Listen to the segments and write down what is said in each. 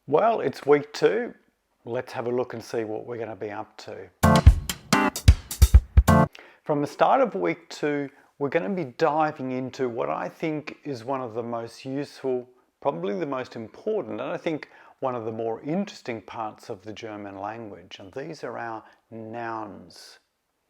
Well, it's week 2. Let's have a look and see what we're going to be up to. From the start of week 2, we're going to be diving into what I think is one of the most useful, probably the most important, and I think one of the more interesting parts of the German language. And these are our nouns.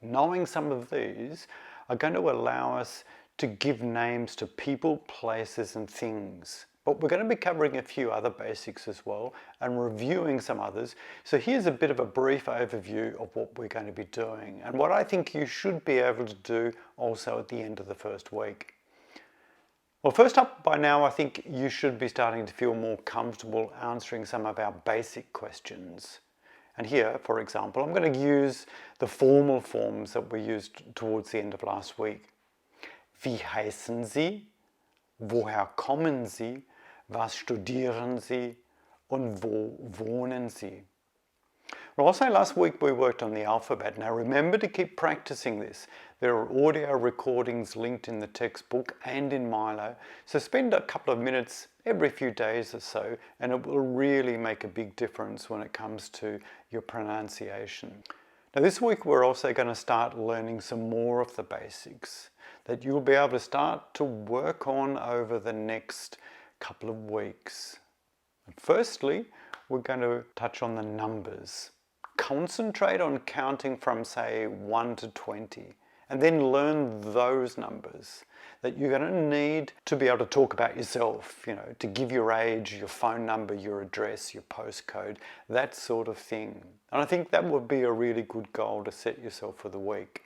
Knowing some of these are going to allow us to give names to people, places, and things. But we're going to be covering a few other basics as well and reviewing some others. So here's a bit of a brief overview of what we're going to be doing and what I think you should be able to do also at the end of the first week. Well, first up, by now I think you should be starting to feel more comfortable answering some of our basic questions. And here, for example, I'm going to use the formal forms that we used towards the end of last week. Wie heißen Sie? Woher kommen Sie? Was studieren Sie? Und wo wohnen Sie? Well, also last week we worked on the alphabet. Now remember to keep practicing this. There are audio recordings linked in the textbook and in Milo, so spend a couple of minutes every few days or so and it will really make a big difference when it comes to your pronunciation. Now this week we're also going to start learning some more of the basics that you'll be able to start to work on over the next couple of weeks. And firstly, we're going to touch on the numbers. Concentrate on counting from, say, 1 to 20 and then learn those numbers that you're going to need to be able to talk about yourself, to give your age, your phone number, your address, your postcode, that sort of thing. And I think that would be a really good goal to set yourself for the week.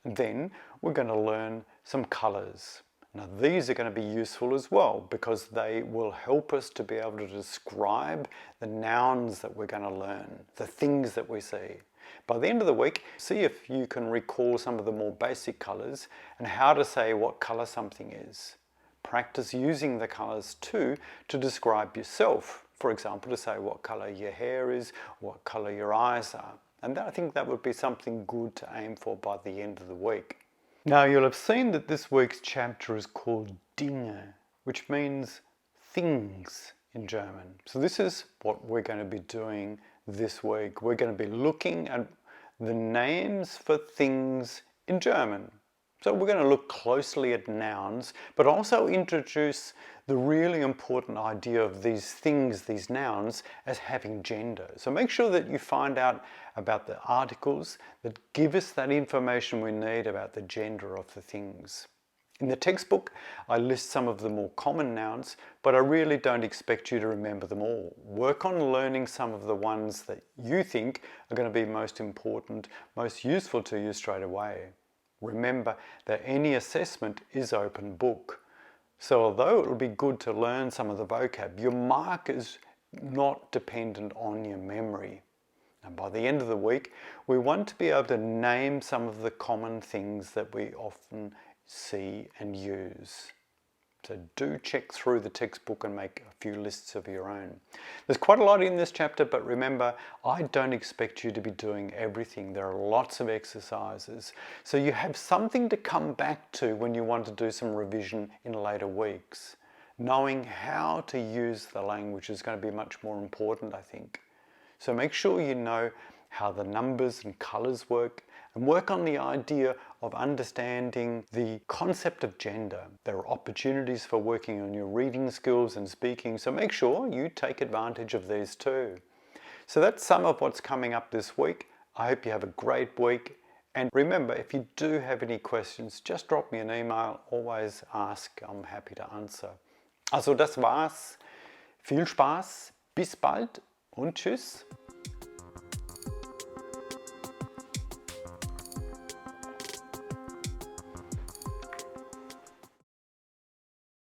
And then we're going to learn some colours. Now these are going to be useful as well because they will help us to be able to describe the nouns that we're going to learn, the things that we see. By the end of the week, see if you can recall some of the more basic colours and how to say what colour something is. Practice using the colours too to describe yourself. For example, to say what colour your hair is, what colour your eyes are. And I think that would be something good to aim for by the end of the week. Now you'll have seen that this week's chapter is called Dinge, which means things in German. So this is what we're going to be doing this week. We're going to be looking at the names for things in German. So we're going to look closely at nouns, but also introduce the really important idea of these things, these nouns, as having gender. So make sure that you find out about the articles that give us that information we need about the gender of the things. In the textbook, I list some of the more common nouns, but I really don't expect you to remember them all. Work on learning some of the ones that you think are going to be most important, most useful to you straight away. Remember that any assessment is open book. So although it will be good to learn some of the vocab, your mark is not dependent on your memory. And by the end of the week, we want to be able to name some of the common things that we often see and use. So do check through the textbook and make a few lists of your own. There's quite a lot in this chapter, but remember, I don't expect you to be doing everything. There are lots of exercises. So you have something to come back to when you want to do some revision in later weeks. Knowing how to use the language is going to be much more important, I think. So make sure you know how the numbers and colours work and work on the idea of understanding the concept of gender. There are opportunities for working on your reading skills and speaking, so make sure you take advantage of these too. So that's some of what's coming up this week. I hope you have a great week. And remember, if you do have any questions, just drop me an email. Always ask, I'm happy to answer. Also das war's. Viel Spaß, bis bald und tschüss.